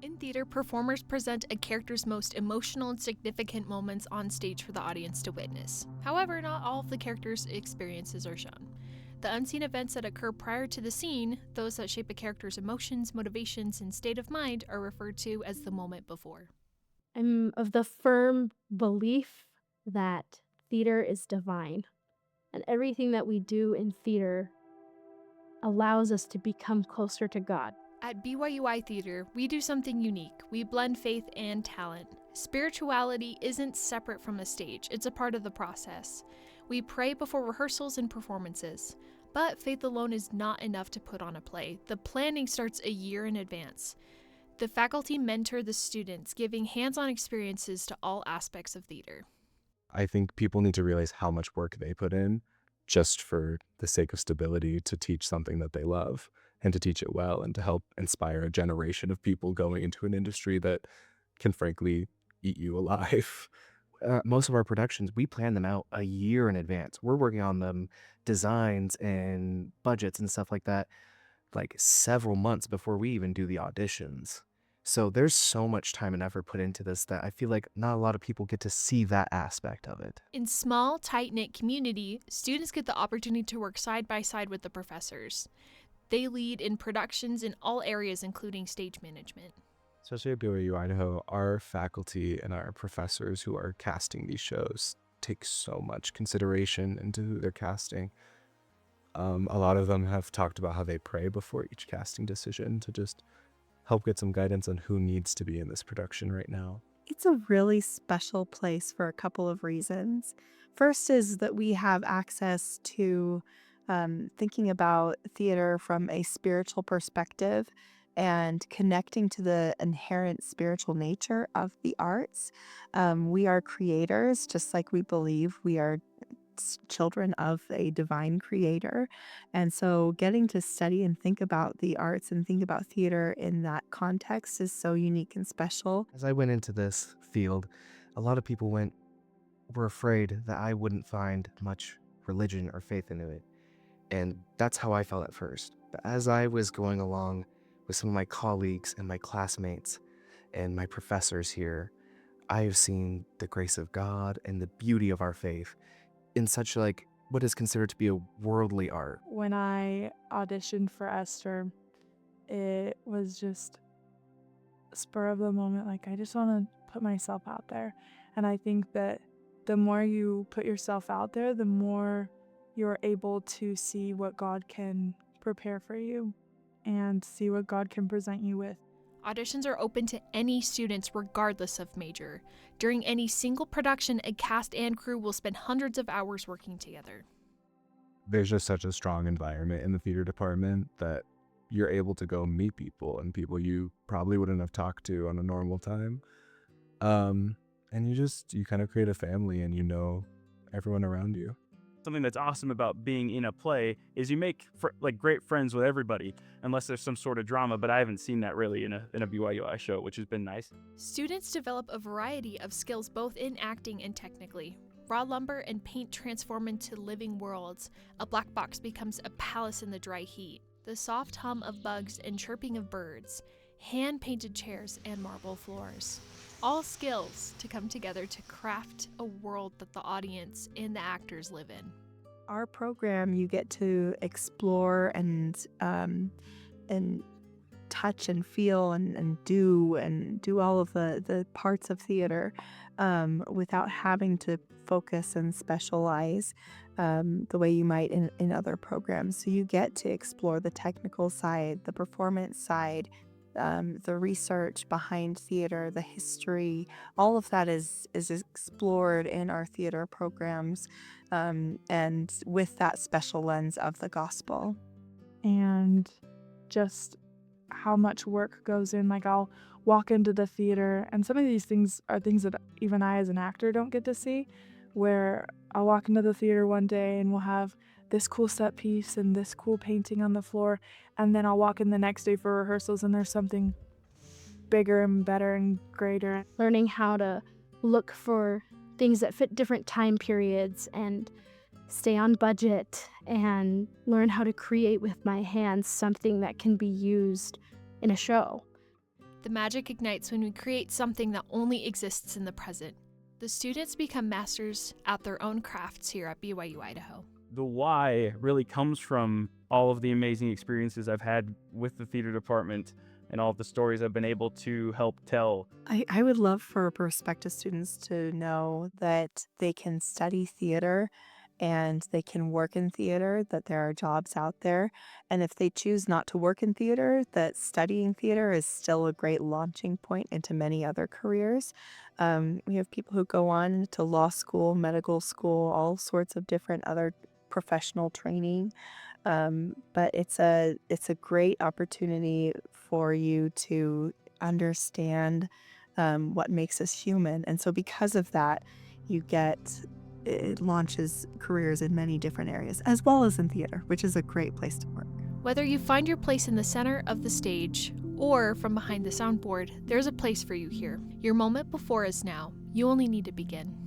In theater, performers present a character's most emotional and significant moments on stage for the audience to witness. However, not all of the character's experiences are shown. The unseen events that occur prior to the scene, those that shape a character's emotions, motivations, and state of mind, are referred to as the moment before. I'm of the firm belief that theater is divine, and everything that we do in theater allows us to become closer to God. At BYU Theatre, we do something unique. We blend faith and talent. Spirituality isn't separate from the stage, it's a part of the process. We pray before rehearsals and performances. But faith alone is not enough to put on a play. The planning starts a year in advance. The faculty mentor the students, giving hands-on experiences to all aspects of theater. I think people need to realize how much work they put in just for the sake of stability to teach something that they love and to teach it well and to help inspire a generation of people going into an industry that can frankly eat you alive. Most of our productions, we plan them out a year in advance. We're working on them, designs and budgets and stuff like that, like several months before we even do the auditions. So there's so much time and effort put into this that I feel like not a lot of people get to see that aspect of it. In small, tight-knit community, students get the opportunity to work side by side with the professors. They lead in productions in all areas, including stage management. Especially at BYU Idaho, our faculty and our professors who are casting these shows take so much consideration into who they're casting. A lot of them have talked about how they pray before each casting decision to just help get some guidance on who needs to be in this production right now. It's a really special place for a couple of reasons. First is that we have access to thinking about theater from a spiritual perspective and connecting to the inherent spiritual nature of the arts. We are creators, just like we believe we are children of a divine creator. And so getting to study and think about the arts and think about theater in that context is so unique and special. As I went into this field, a lot of people were afraid that I wouldn't find much religion or faith into it. And that's how I felt at first. But as I was going along with some of my colleagues and my classmates and my professors here, I have seen the grace of God and the beauty of our faith in such like what is considered to be a worldly art. When I auditioned for Esther, it was just a spur of the moment. Like, I just want to put myself out there. And I think that the more you put yourself out there, the more you're able to see what God can prepare for you and see what God can present you with. Auditions are open to any students regardless of major. During any single production, a cast and crew will spend hundreds of hours working together. There's just such a strong environment in the theater department that you're able to go meet people and people you probably wouldn't have talked to on a normal time. And you kind of create a family and you know everyone around you. Something that's awesome about being in a play is you make great friends with everybody, unless there's some sort of drama, but I haven't seen that really in a BYU show, which has been nice. Students develop a variety of skills both in acting and technically. Raw lumber and paint transform into living worlds. A black box becomes a palace in the dry heat. The soft hum of bugs and chirping of birds. Hand-painted chairs and marble floors. All skills to come together to craft a world that the audience and the actors live in. Our program, you get to explore and touch and feel and do all of the parts of theater without having to focus and specialize the way you might in other programs. So you get to explore the technical side, the performance side, the research behind theater, the history, all of that is explored in our theater programs, and with that special lens of the gospel. And just how much work goes in. Like, I'll walk into the theater, and some of these things are things that even I as an actor don't get to see, where I'll walk into the theater one day and we'll have this cool set piece and this cool painting on the floor, and then I'll walk in the next day for rehearsals and there's something bigger and better and greater. Learning how to look for things that fit different time periods and stay on budget and learn how to create with my hands something that can be used in a show. The magic ignites when we create something that only exists in the present. The students become masters at their own crafts here at BYU Idaho. The why really comes from all of the amazing experiences I've had with the theater department and all of the stories I've been able to help tell. I would love for prospective students to know that they can study theater and they can work in theater, that there are jobs out there. And if they choose not to work in theater, that studying theater is still a great launching point into many other careers. We have people who go on to law school, medical school, all sorts of different other professional training. But it's a great opportunity for you to understand what makes us human. And so because of that, it launches careers in many different areas, as well as in theater, which is a great place to work. Whether you find your place in the center of the stage or from behind the soundboard, there's a place for you here. Your moment before is now. You only need to begin.